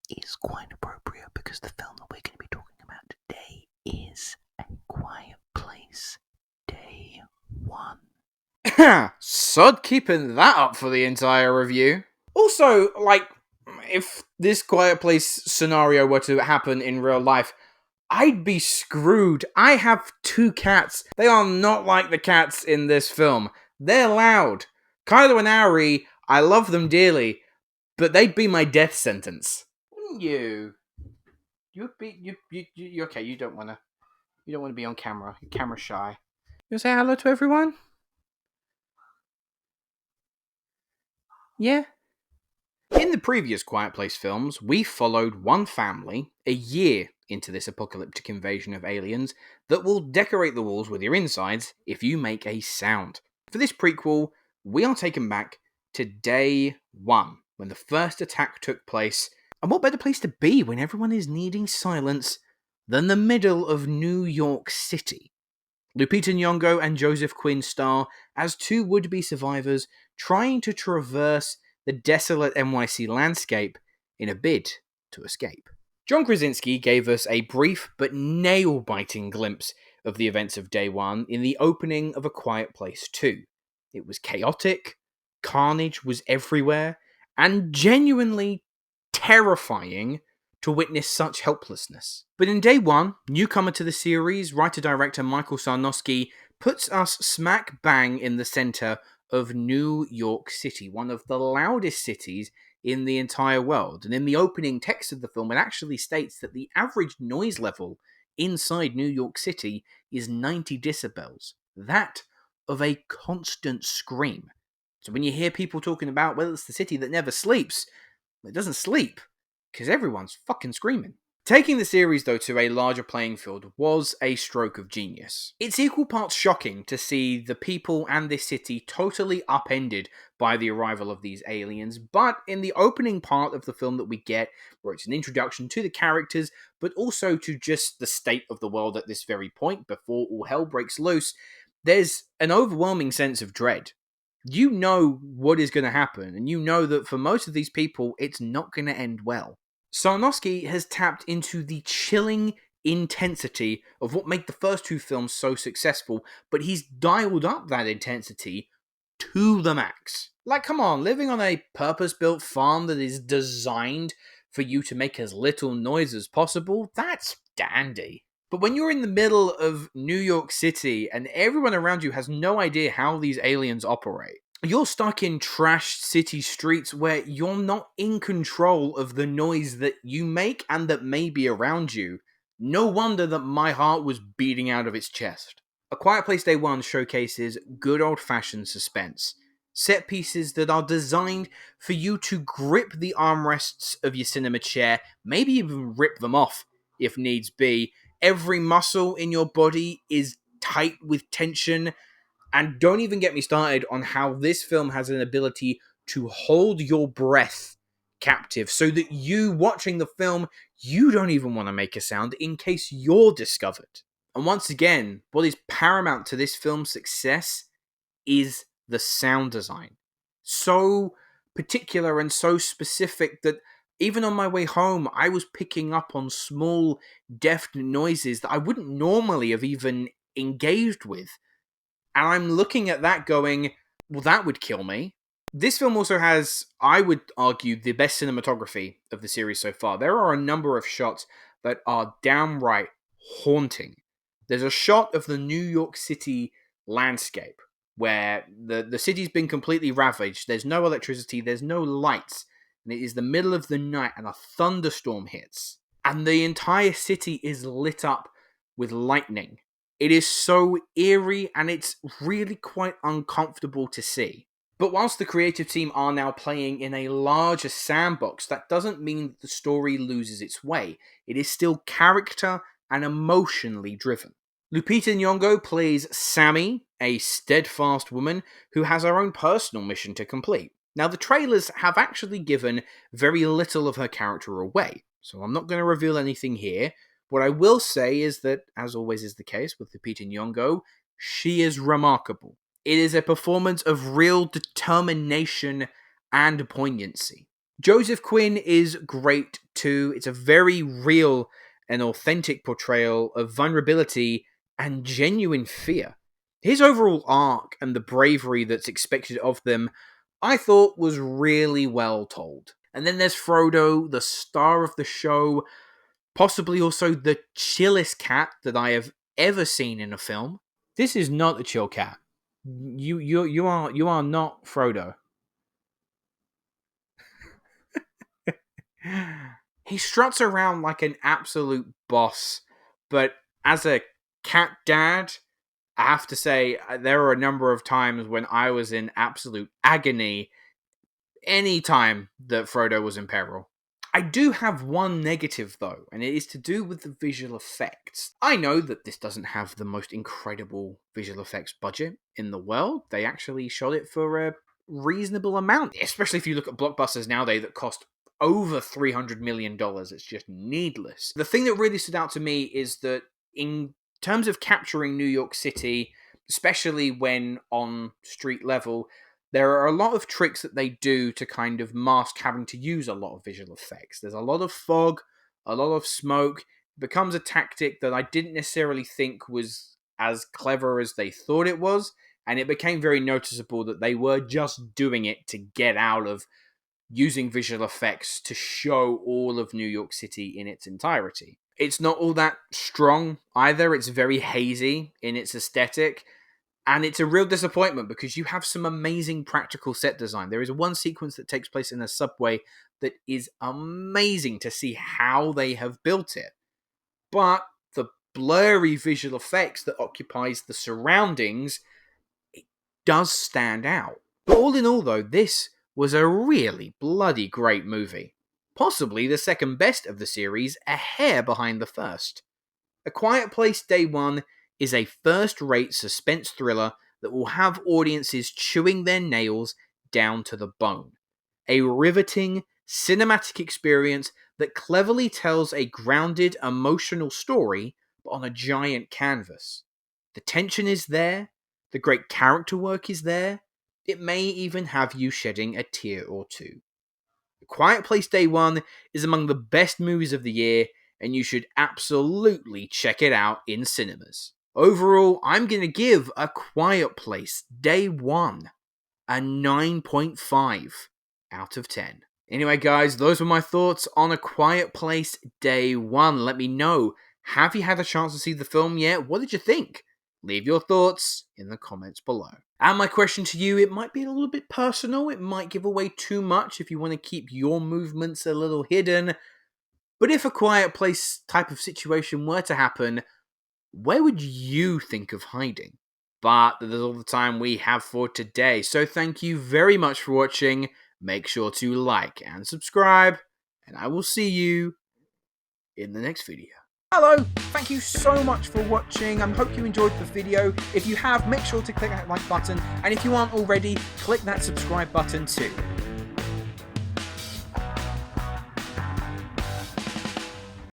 is quite appropriate because the film that we're going to be talking about today is A Quiet Place Day 1. Sod keeping that up for the entire review. Also, if this Quiet Place scenario were to happen in real life, I'd be screwed. I have 2 cats. They are not like the cats in this film. They're loud. Kylo and Ari, I love them dearly, but they'd be my death sentence. Wouldn't you? You'd be you okay, you don't wanna be on camera. You're camera shy. You say hello to everyone? Yeah. In the previous Quiet Place films, we followed one family a year into this apocalyptic invasion of aliens that will decorate the walls with your insides if you make a sound. For this prequel, we are taken back to day 1, when the first attack took place, and what better place to be when everyone is needing silence than the middle of New York City? Lupita Nyong'o and Joseph Quinn star as 2 would-be survivors trying to traverse the desolate NYC landscape in a bid to escape. John Krasinski gave us a brief but nail-biting glimpse of the events of Day 1 in the opening of A Quiet Place 2. It was chaotic, carnage was everywhere, and genuinely terrifying to witness such helplessness. But in Day 1, newcomer to the series, writer-director Michael Sarnoski puts us smack bang in the center of New York City, one of the loudest cities in the entire world. And in the opening text of the film, it actually states that the average noise level inside New York City is 90 decibels. That of a constant scream. So when you hear people talking about, well, it's the city that never sleeps, it doesn't sleep, because everyone's fucking screaming. Taking the series, though, to a larger playing field was a stroke of genius. It's equal parts shocking to see the people and this city totally upended by the arrival of these aliens, but in the opening part of the film that we get, where it's an introduction to the characters, but also to just the state of the world at this very point, before all hell breaks loose, there's an overwhelming sense of dread. You know what is going to happen, and you know that for most of these people, it's not going to end well. Sarnoski has tapped into the chilling intensity of what made the first 2 films so successful, but he's dialed up that intensity to the max. Like, come on, living on a purpose-built farm that is designed for you to make as little noise as possible, that's dandy. But when you're in the middle of New York City and everyone around you has no idea how these aliens operate, you're stuck in trashed city streets where you're not in control of the noise that you make and that may be around you. No wonder that my heart was beating out of its chest. A Quiet Place Day 1 showcases good old-fashioned suspense. Set pieces that are designed for you to grip the armrests of your cinema chair, maybe even rip them off if needs be. Every muscle in your body is tight with tension. And don't even get me started on how this film has an ability to hold your breath captive so that you, watching the film, you don't even want to make a sound in case you're discovered. And once again, what is paramount to this film's success is the sound design. So particular and so specific that even on my way home, I was picking up on small, deft noises that I wouldn't normally have even engaged with. And I'm looking at that going, well, that would kill me. This film also has, I would argue, the best cinematography of the series so far. There are a number of shots that are downright haunting. There's a shot of the New York City landscape where the city's been completely ravaged. There's no electricity, there's no lights, and it is the middle of the night and a thunderstorm hits. And the entire city is lit up with lightning. It is so eerie and it's really quite uncomfortable to see. But whilst the creative team are now playing in a larger sandbox, that doesn't mean that the story loses its way. It is still character and emotionally driven. Lupita Nyong'o plays Sammy, a steadfast woman who has her own personal mission to complete. Now, the trailers have actually given very little of her character away, so I'm not going to reveal anything here. What I will say is that, as always is the case with Lupita Nyong'o, she is remarkable. It is a performance of real determination and poignancy. Joseph Quinn is great too. It's a very real and authentic portrayal of vulnerability and genuine fear. His overall arc and the bravery that's expected of them, I thought was really well told. And then there's Frodo, the star of the show, possibly also the chillest cat that I have ever seen in a film. This is not a chill cat. You are not Frodo. He struts around like an absolute boss, but as a cat dad, I have to say there are a number of times when I was in absolute agony any time that Frodo was in peril. I do have one negative though, and it is to do with the visual effects. I know that this doesn't have the most incredible visual effects budget in the world. They actually shot it for a reasonable amount, especially if you look at blockbusters nowadays that cost over $300 million. It's just needless. The thing that really stood out to me is that in terms of capturing New York City, especially when on street level, there are a lot of tricks that they do to kind of mask having to use a lot of visual effects. There's a lot of fog, a lot of smoke. It becomes a tactic that I didn't necessarily think was as clever as they thought it was, and it became very noticeable that they were just doing it to get out of using visual effects to show all of New York City in its entirety. It's not all that strong either. It's very hazy in its aesthetic. And it's a real disappointment because you have some amazing practical set design. There is one sequence that takes place in a subway that is amazing to see how they have built it. But the blurry visual effects that occupies the surroundings, it does stand out. But all in all though, this was a really bloody great movie. Possibly the second best of the series, a hair behind the first. A Quiet Place Day One is a first-rate suspense thriller that will have audiences chewing their nails down to the bone. A riveting, cinematic experience that cleverly tells a grounded, emotional story, but on a giant canvas. The tension is there, the great character work is there, it may even have you shedding a tear or two. A Quiet Place Day One is among the best movies of the year, and you should absolutely check it out in cinemas. Overall, I'm going to give A Quiet Place Day One a 9.5 out of 10. Anyway, guys, those were my thoughts on A Quiet Place Day One. Let me know, have you had a chance to see the film yet? What did you think? Leave your thoughts in the comments below. And my question to you, it might be a little bit personal, it might give away too much if you want to keep your movements a little hidden, but if a Quiet Place type of situation were to happen, where would you think of hiding? But that is all the time we have for today, so thank you very much for watching. Make sure to like and subscribe, and I will see you in the next video. Hello, thank you so much for watching. I hope you enjoyed the video. If you have, make sure to click that like button, and if you aren't already, click that subscribe button too.